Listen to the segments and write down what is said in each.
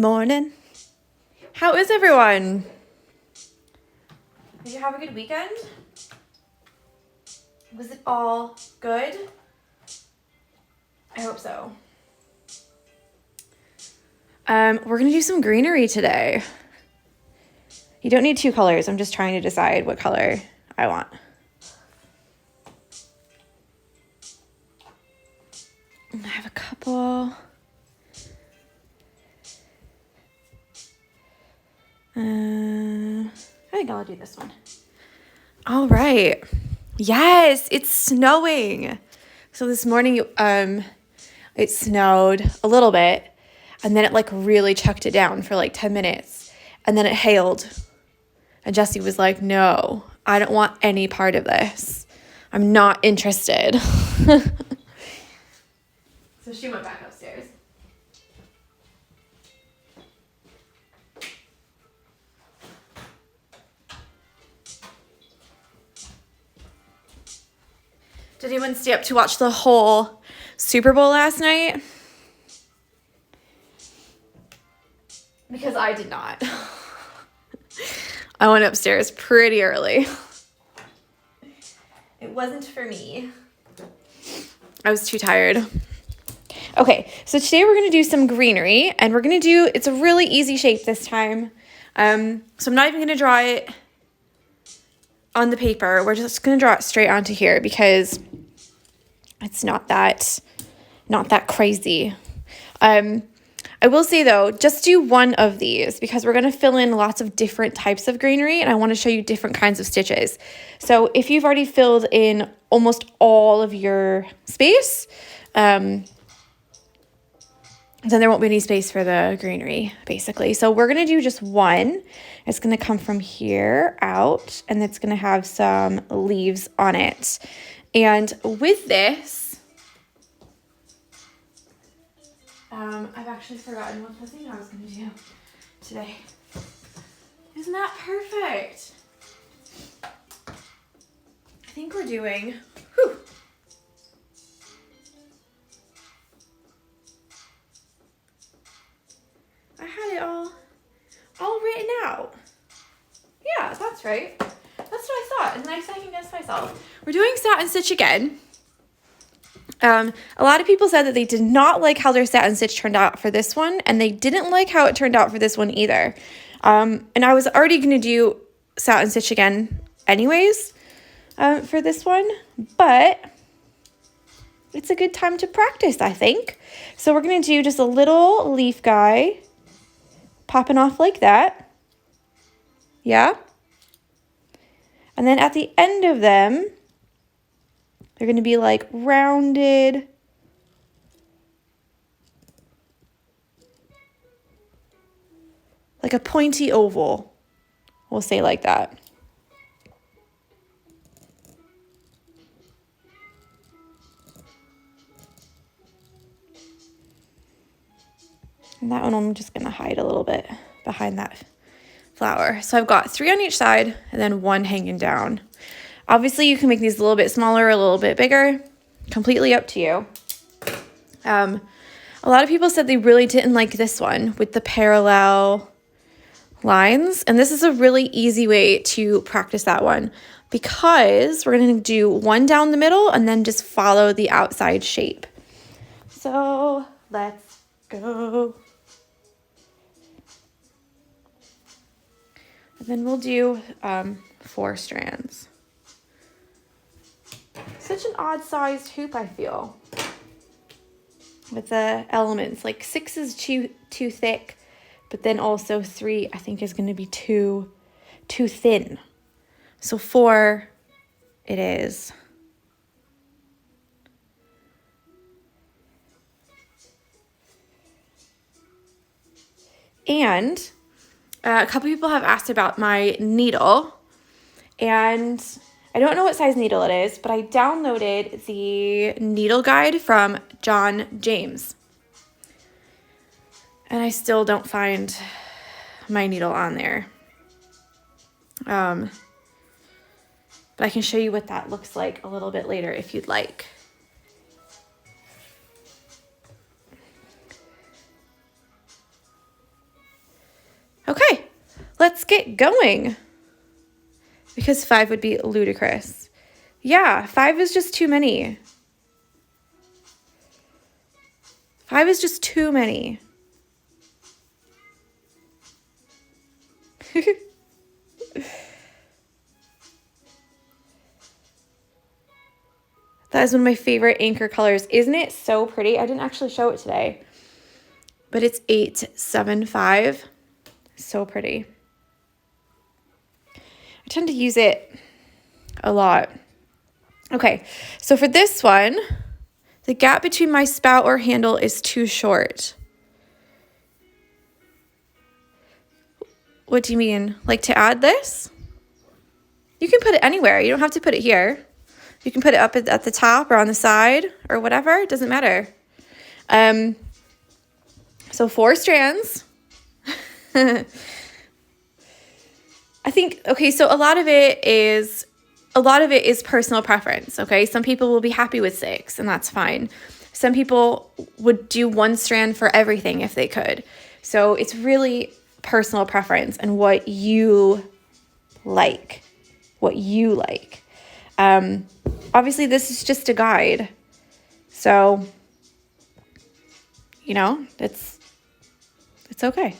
morning. How is everyone? Did you have a good weekend? Was it all good? I hope so. We're gonna do some greenery today. You don't need two colors. I'm just trying to decide what color I want. I have a couple. I think I'll do this one. All right. Yes, it's snowing. So this morning, it snowed a little bit, and then it like really chucked it down for like 10 minutes, and then it hailed. And Jessie was like, no, I don't want any part of this. I'm not interested. So she went back upstairs. Did anyone stay up to watch the whole Super Bowl last night? Because I did not. I went upstairs pretty early. It wasn't for me. I was too tired. Okay, so today we're going to do some greenery, and we're going to do, it's a really easy shape this time. So I'm not even going to draw it on the paper. We're just going to draw it straight onto here because it's not that crazy. I will say though, just do one of these because we're going to fill in lots of different types of greenery, and I want to show you different kinds of stitches. So if you've already filled in almost all of your space, then there won't be any space for the greenery, basically. So we're going to do just one. It's going to come from here out, and it's going to have some leaves on it. And with this, I've actually forgotten what the thing I was going to do today. Isn't that perfect? I think we're doing, I had it all written out. Yeah, that's right. That's what I thought. And I second guessed myself. We're doing satin stitch again. A lot of people said that they did not like how their satin stitch turned out for this one, and they didn't like how it turned out for this one either. And I was already going to do satin stitch again anyways for this one, but it's a good time to practice, I think. So we're going to do just a little leaf guy popping off like that. Yeah. And then at the end of them, they're going to be like rounded. Like a pointy oval. We'll say like that. And that one I'm just going to hide a little bit behind that flower. So I've got 3 on each side and then 1 hanging down. Obviously, you can make these a little bit smaller, a little bit bigger. Completely up to you. A lot of people said they really didn't like this one with the parallel lines. And this is a really easy way to practice that one because we're going to do 1 down the middle and then just follow the outside shape. So let's go. And then we'll do 4 strands. Such an odd sized hoop, I feel, with the elements. Like 6 is too thick, but then also 3 I think is going to be too thin. So 4 it is. And a couple people have asked about my needle, and I don't know what size needle it is, but I downloaded the needle guide from John James. And I still don't find my needle on there. But I can show you what that looks like a little bit later if you'd like. let's get going. Because 5 would be ludicrous. Yeah, 5 is just too many. 5 is just too many. That is one of my favorite anchor colors. Isn't it so pretty? I didn't actually show it today, but it's 875. So pretty. I tend to use it a lot. Okay, so for this one, the gap between my spout or handle is too short. What do you mean? Like to add this? You can put it anywhere. You don't have to put it here. You can put it up at the top or on the side or whatever. It doesn't matter. So 4 strands. I think, okay, so a lot of it is personal preference, okay? Some people will be happy with 6, and that's fine. Some people would do 1 strand for everything if they could. So it's really personal preference and what you like. Obviously, this is just a guide. So, you know, it's okay.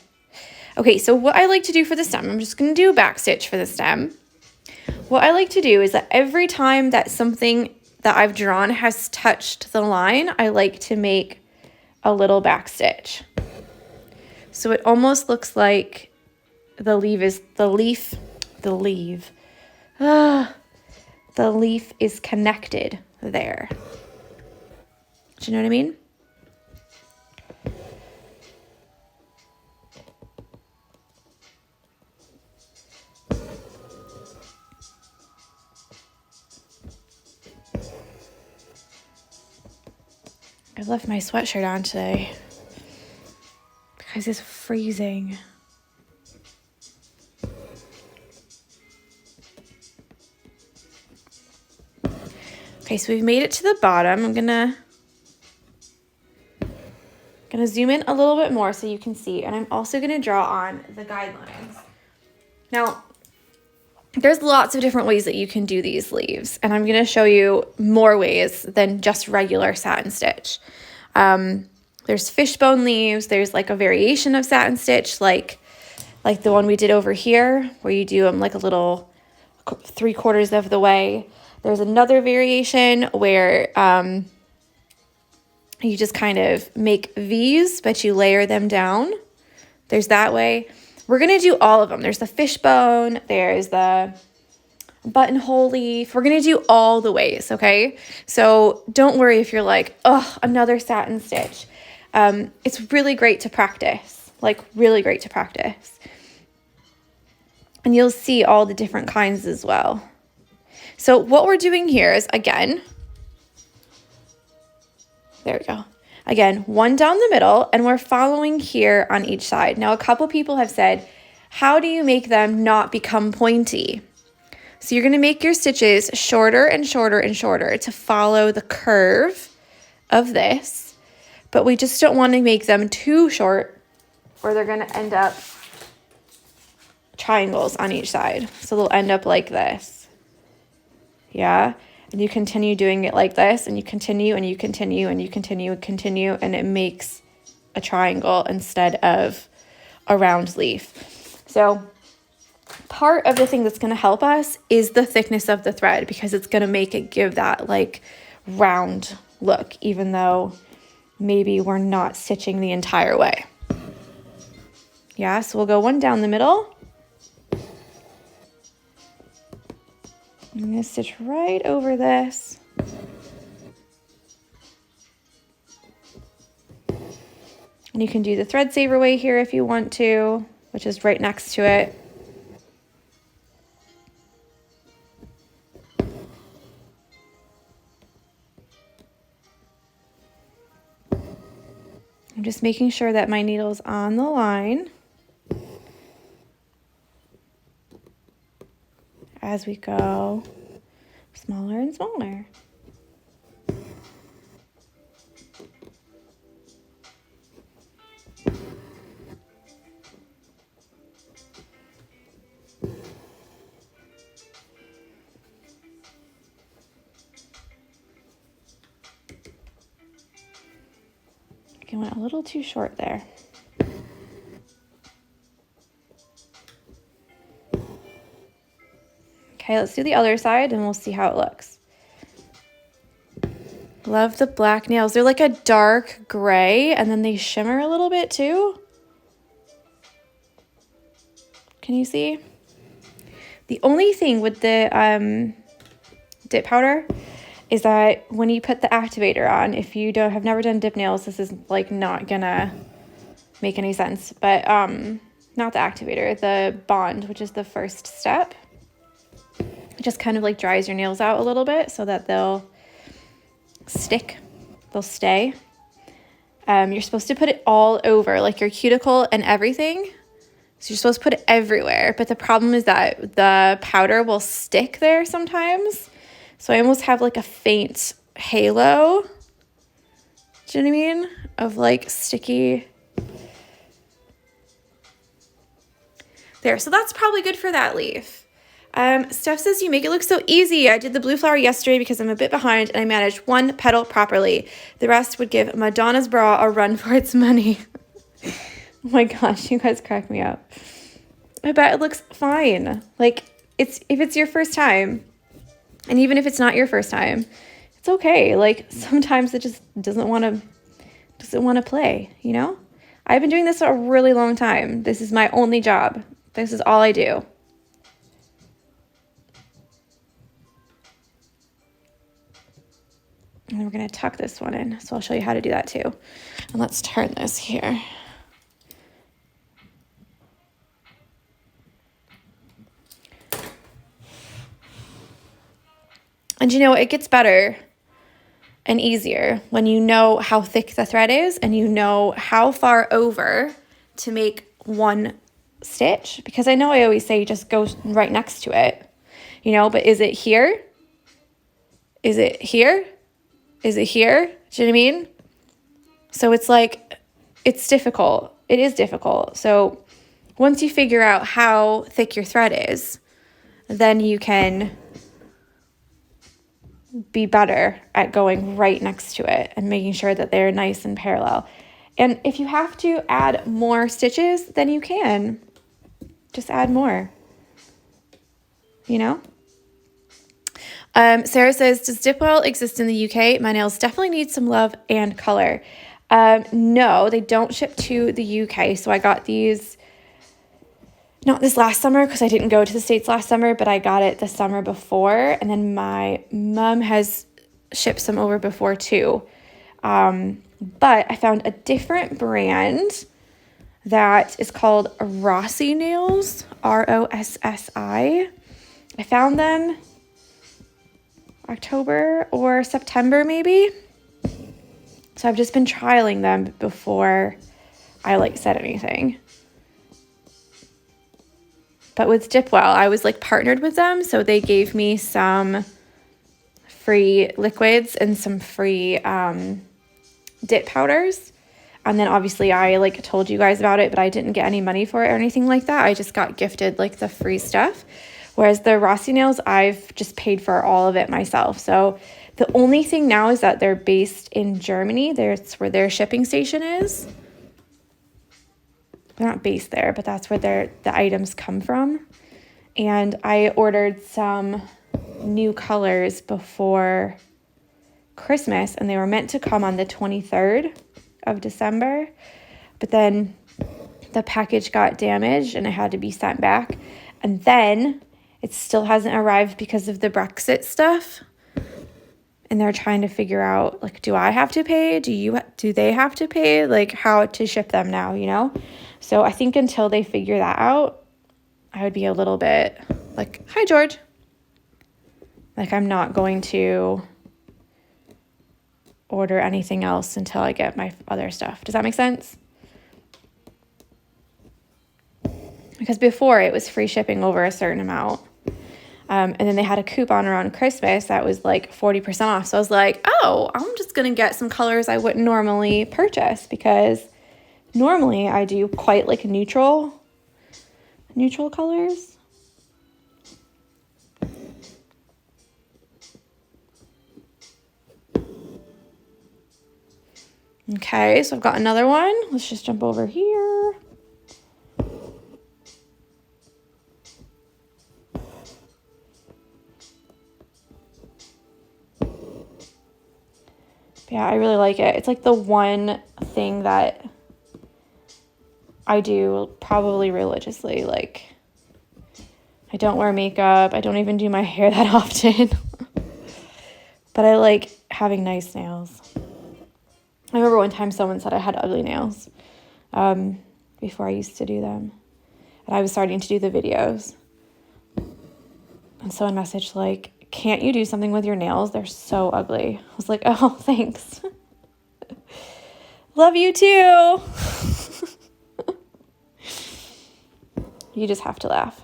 Okay, so what I like to do for the stem, I'm just going to do a back stitch for the stem. What I like to do is that every time that something that I've drawn has touched the line, I like to make a little back stitch. So it almost looks like the leaf is connected there. Do you know what I mean? I left my sweatshirt on today because it's freezing. Okay, so we've made it to the bottom. I'm gonna zoom in a little bit more so you can see, and I'm also gonna draw on the guidelines. Now, there's lots of different ways that you can do these sleeves, and I'm going to show you more ways than just regular satin stitch. There's fishbone leaves. There's like a variation of satin stitch, like the one we did over here, where you do them like a little 3/4 of the way. There's another variation where you just kind of make V's, but you layer them down. There's that way. We're going to do all of them. There's the fishbone. There's the buttonhole leaf. We're going to do all the ways, okay? So don't worry if you're like, oh, another satin stitch. It's really great to practice, like really great to practice. And you'll see all the different kinds as well. So what we're doing here is, again, there we go. Again, 1 down the middle, and we're following here on each side. Now, a couple people have said, how do you make them not become pointy? So you're going to make your stitches shorter and shorter and shorter to follow the curve of this, but we just don't want to make them too short or they're going to end up triangles on each side. So they'll end up like this. Yeah. And you continue doing it like this, and you continue and you continue and you continue and continue, and it makes a triangle instead of a round leaf. So part of the thing that's going to help us is the thickness of the thread, because it's going to make it give that like round look, even though maybe we're not stitching the entire way. Yeah, so we'll go 1 down the middle. I'm going to stitch right over this. And you can do the thread saver way here if you want to, which is right next to it. I'm just making sure that my needle's on the line as we go smaller and smaller. They went a little too short there. Okay, let's do the other side and we'll see how it looks. Love the black nails. They're like a dark gray and then they shimmer a little bit too. Can you see? The only thing with the dip powder is that when you put the activator on, if you have never done dip nails, this is like not gonna make any sense. But not the activator, the bond, which is the first step. It just kind of like dries your nails out a little bit so that they'll stick, they'll stay. You're supposed to put it all over, like your cuticle and everything. So you're supposed to put it everywhere. But the problem is that the powder will stick there sometimes. So I almost have like a faint halo. Do you know what I mean? Of like sticky. There, so that's probably good for that leaf. Steph says, you make it look so easy. I did the blue flower yesterday because I'm a bit behind and I managed one petal properly. The rest would give Madonna's bra a run for its money. Oh my gosh, you guys crack me up. I bet it looks fine. Like, if it's your first time, and even if it's not your first time, it's okay. Like, sometimes it just doesn't want to play, you know? I've been doing this for a really long time. This is my only job. This is all I do. And then we're going to tuck this one in. So I'll show you how to do that too. And let's turn this here. And you know, it gets better and easier when you know how thick the thread is and you know how far over to make one stitch. Because I know I always say just go right next to it, you know, but is it here? Is it here? Is it here? Do you know what I mean? So it's like, it's difficult. It is difficult. So once you figure out how thick your thread is, then you can be better at going right next to it and making sure that they're nice and parallel. And if you have to add more stitches, then you can just add more, you know? Sarah says, does Dipwell exist in the UK? My nails definitely need some love and color. No, they don't ship to the UK. So I got these, not this last summer because I didn't go to the States last summer, but I got it the summer before. And then my mom has shipped some over before too. But I found a different brand that is called Rossi Nails, Rossi. I found them October or September maybe. So I've just been trialing them before I like said anything. But with Dipwell, I was like partnered with them. So they gave me some free liquids and some free dip powders. And then obviously I like told you guys about it, but I didn't get any money for it or anything like that. I just got gifted like the free stuff. Whereas the Rossi Nails, I've just paid for all of it myself. So the only thing now is that they're based in Germany. That's where their shipping station is. They're not based there, but that's where the items come from. And I ordered some new colors before Christmas, and they were meant to come on the 23rd of December. But then the package got damaged and it had to be sent back. And then it still hasn't arrived because of the Brexit stuff. And they're trying to figure out, like, do I have to pay? Do they have to pay? Like, how to ship them now, you know? So I think until they figure that out, I would be a little bit like, hi, George. Like, I'm not going to order anything else until I get my other stuff. Does that make sense? Because before it was free shipping over a certain amount. And then they had a coupon around Christmas that was like 40% off. So I was like, oh, I'm just going to get some colors I wouldn't normally purchase because normally I do quite like neutral colors. Okay, so I've got another one. Let's just jump over here. Yeah, I really like it. It's like the one thing that I do probably religiously. Like, I don't wear makeup. I don't even do my hair that often. But I like having nice nails. I remember one time someone said I had ugly nails before I used to do them. And I was starting to do the videos. And someone messaged like, can't you do something with your nails? They're so ugly. I was like, oh, thanks. Love you too. You just have to laugh.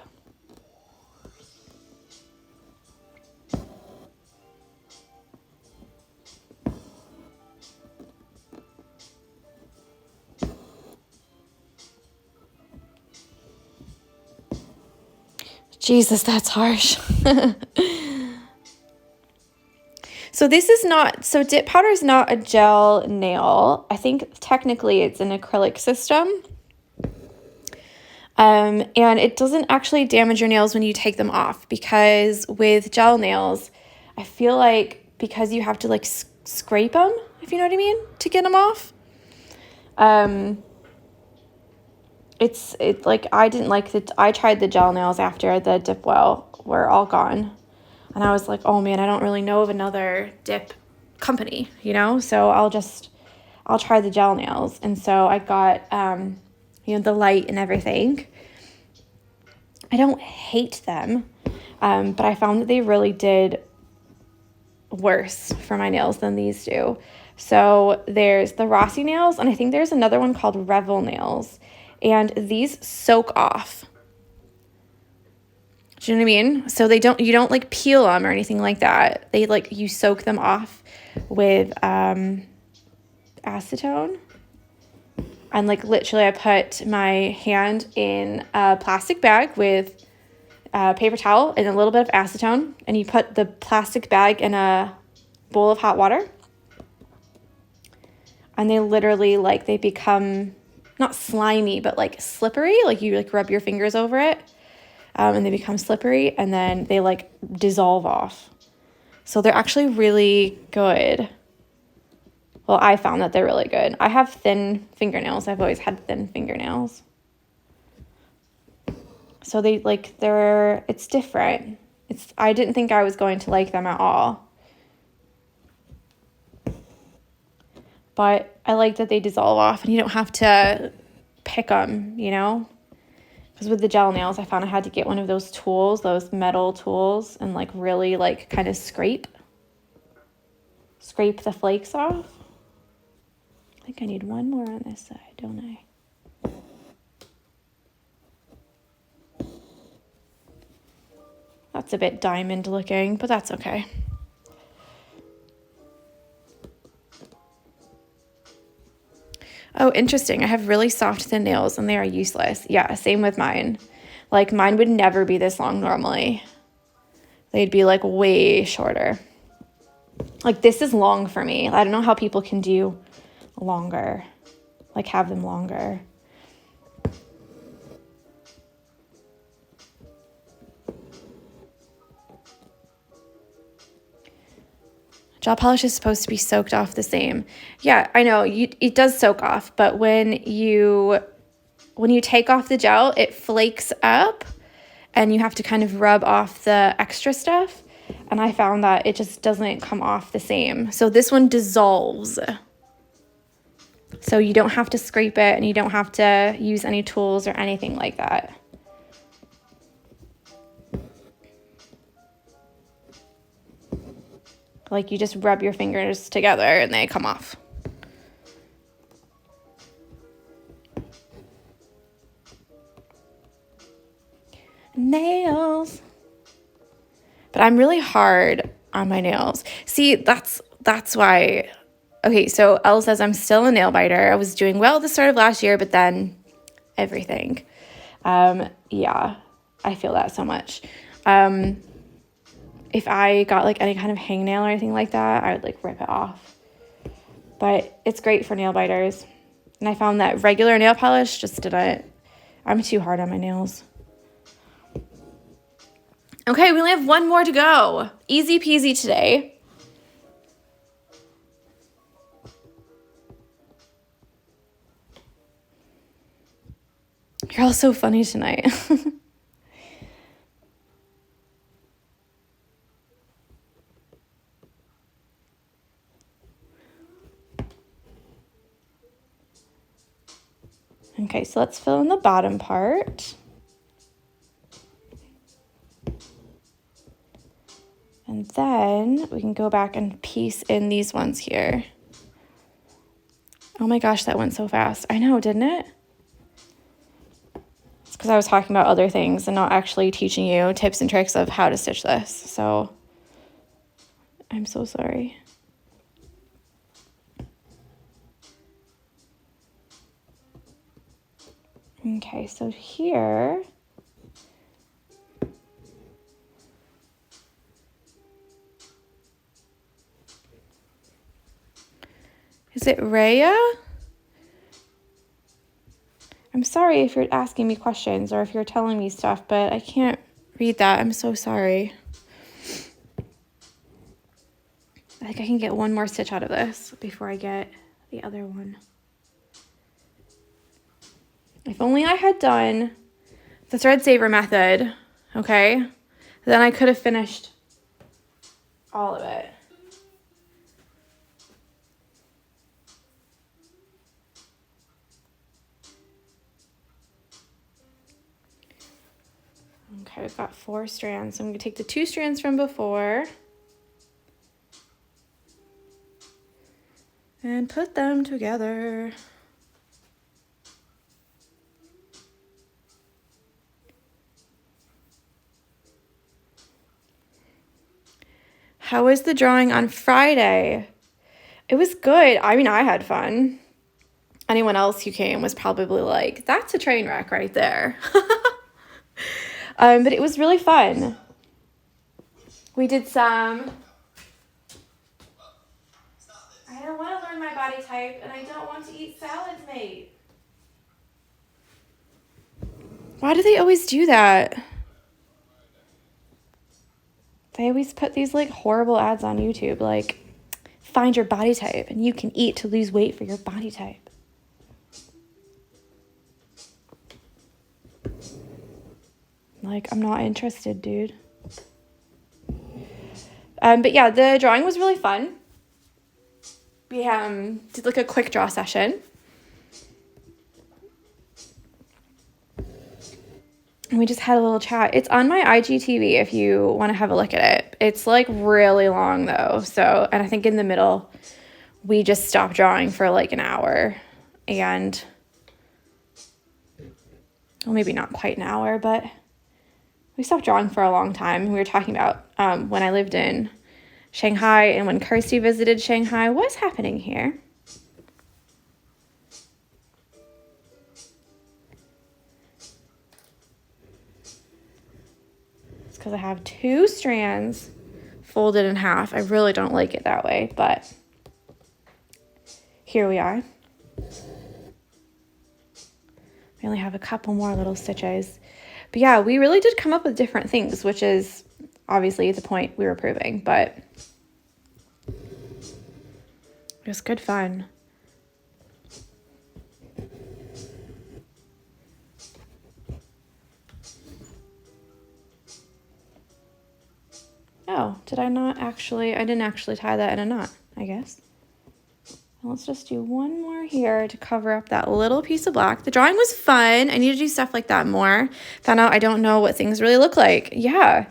Jesus, that's harsh. So this is not, so dip powder is not a gel nail. I think technically it's an acrylic system. And it doesn't actually damage your nails when you take them off, because with gel nails, I feel like because you have to like scrape them, if you know what I mean, to get them off. It's like, I didn't like it. I tried the gel nails after the dip well were all gone. And I was like, oh man, I don't really know of another dip company, you know? So I'll try the gel nails. And so I got, the light and everything. I don't hate them, but I found that they really did worse for my nails than these do. So there's the Rossi nails, and I think there's another one called Revel nails. And these soak off. Do you know what I mean? So you don't like peel them or anything like that. They like, you soak them off with acetone. And like literally I put my hand in a plastic bag with a paper towel and a little bit of acetone. And you put the plastic bag in a bowl of hot water. And they literally like, they become not slimy, but like slippery. Like you like rub your fingers over it. And they become slippery, and then they like dissolve off. So they're actually really good. Well, I found that they're really good. I have thin fingernails. I've always had thin fingernails. So it's different. I didn't think I was going to like them at all. But I like that they dissolve off and you don't have to pick them, you know? Because with the gel nails, I found I had to get one of those tools, those metal tools, and like really like kind of scrape the flakes off. I think I need one more on this side, don't I? That's a bit diamond looking, but that's okay. Oh, interesting. I have really soft, thin nails and they are useless. Yeah, same with mine. Like mine would never be this long normally. They'd be like way shorter. Like this is long for me. I don't know how people can do longer, like have them longer. Gel polish is supposed to be soaked off the same. Yeah, I know, it does soak off, but when you take off the gel, it flakes up and you have to kind of rub off the extra stuff. And I found that it just doesn't come off the same. So this one dissolves. So you don't have to scrape it and you don't have to use any tools or anything like that. Like you just rub your fingers together and they come off. Nails. But I'm really hard on my nails. See, that's why. Okay, so Elle says I'm still a nail biter. I was doing well at the start of last year, but then everything. Yeah, I feel that so much. If I got like any kind of hangnail or anything like that, I would like rip it off. but it's great for nail biters. And I found that regular nail polish just didn't, I'm too hard on my nails. Okay, we only have one more to go. Easy peasy today. You're all so funny tonight. Okay, so let's fill in the bottom part. And then we can go back and piece in these ones here. Oh my gosh, that went so fast. I know, didn't it? It's because I was talking about other things and not actually teaching you tips and tricks of how to stitch this. So I'm so sorry. Okay, so here, is it Rhea? I'm sorry if you're asking me questions or if you're telling me stuff, but I can't read that. I'm so sorry. I think I can get one more stitch out of this before I get the other one. If only I had done the thread saver method, okay? Then I could have finished all of it. Okay, we've got 4 strands. So I'm going to take the 2 strands from before and put them together. How was the drawing on Friday? It was good. I mean, I had fun. Anyone else who came was probably like, that's a train wreck right there. But it was really fun. We did some... I don't want to learn my body type, and I don't want to eat salads, mate. Why do they always do that? They always put these like horrible ads on YouTube, like, find your body type and you can eat to lose weight for your body type. Like, I'm not interested, dude. But yeah, the drawing was really fun. We did like a quick draw session. And we just had a little chat. It's on my IGTV if you want to have a look at it. It's like really long though. So, and I think in the middle, we just stopped drawing for like an hour. And, well, maybe not quite an hour, but we stopped drawing for a long time. We were talking about when I lived in Shanghai and when Kirsty visited Shanghai. What's happening here? It's because I have 2 strands folded in half. I really don't like it that way, but here we are. We only have a couple more little stitches. But yeah, we really did come up with different things, which is obviously the point we were proving, but it was good fun. Oh, I didn't actually tie that in a knot, I guess. Let's just do one more here to cover up that little piece of black. The drawing was fun. I need to do stuff like that more. Found out I don't know what things really look like. Yeah.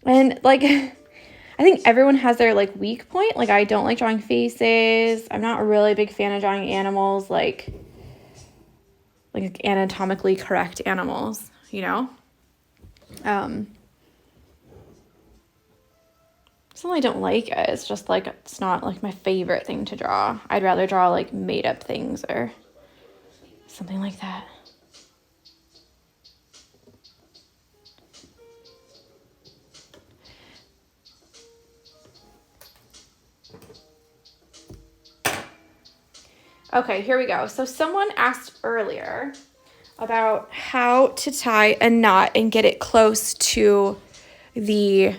And like, I think everyone has their like weak point. Like, I don't like drawing faces. I'm not really a big fan of drawing animals, like anatomically correct animals, you know? It's not that I don't like it. It's just like, it's not like my favorite thing to draw. I'd rather draw like made up things or something like that. Okay, here we go. So someone asked earlier about how to tie a knot and get it close to the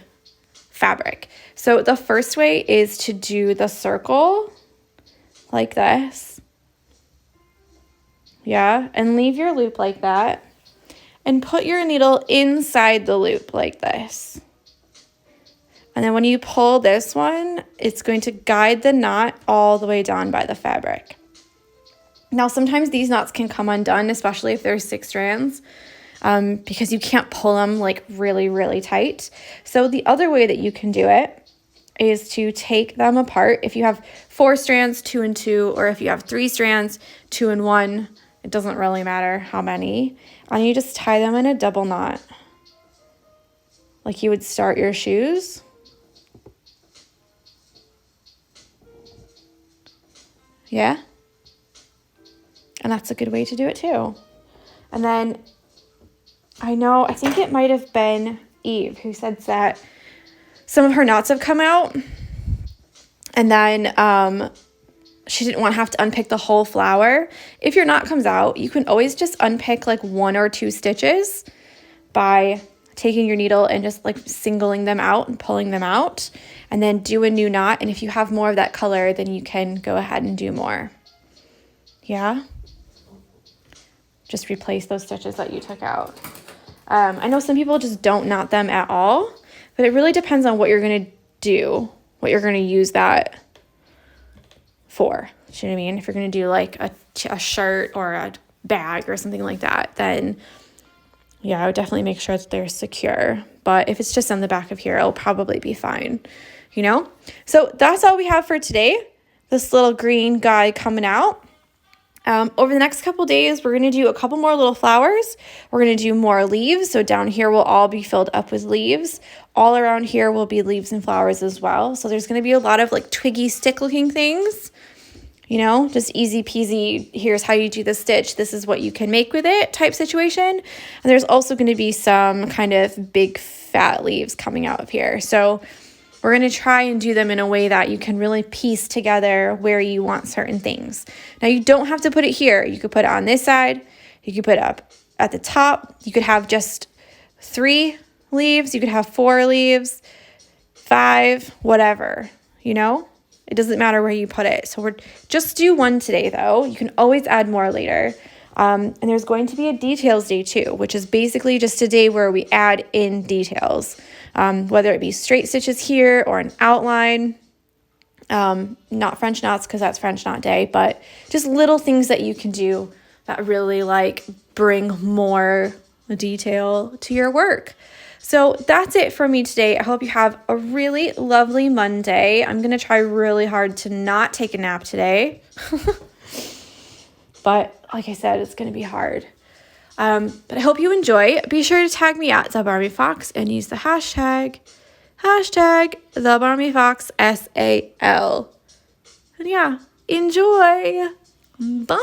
fabric. So the first way is to do the circle like this. Yeah, and leave your loop like that. And put your needle inside the loop like this. And then when you pull this one, it's going to guide the knot all the way down by the fabric. Now, sometimes these knots can come undone, especially if there's 6 strands, because you can't pull them like really, really tight. So the other way that you can do it is to take them apart. If you have 4 strands, 2 and 2, or if you have 3 strands, 2 and 1, it doesn't really matter how many. And you just tie them in a double knot, like you would start your shoes. Yeah. And that's a good way to do it too. And then I think it might have been Eve who said that some of her knots have come out. And then she didn't want to have to unpick the whole flower. If your knot comes out, you can always just unpick like 1 or 2 stitches by taking your needle and just like singling them out and pulling them out. And then do a new knot. And if you have more of that color, then you can go ahead and do more. Yeah. Just replace those stitches that you took out. I know some people just don't knot them at all, but it really depends on what you're going to do, what you're going to use that for. Do you know what I mean? If you're going to do like a shirt or a bag or something like that, then yeah, I would definitely make sure that they're secure. But if it's just on the back of here, it'll probably be fine, you know? So that's all we have for today. This little green guy coming out. Over the next couple days, we're going to do a couple more little flowers. We're going to do more leaves. So down here will all be filled up with leaves. All around here will be leaves and flowers as well. So there's going to be a lot of like twiggy stick looking things, you know, just easy peasy. Here's how you do the stitch. This is what you can make with it type situation. And there's also going to be some kind of big fat leaves coming out of here. So we're going to try and do them in a way that you can really piece together where you want certain things. Now, you don't have to put it here. You could put it on this side. You could put it up at the top. You could have just 3 leaves. You could have 4 leaves, 5, whatever, you know? It doesn't matter where you put it. So we're just do 1 today, though. You can always add more later. And there's going to be a details day too, which is basically just a day where we add in details, whether it be straight stitches here or an outline, not French knots because that's French knot day, but just little things that you can do that really like bring more detail to your work. So that's it for me today. I hope you have a really lovely Monday. I'm going to try really hard to not take a nap today. But like I said, it's going to be hard. But I hope you enjoy. Be sure to tag me at The Barmy Fox and use the hashtag The Barmy Fox SAL. And yeah, enjoy. Bye.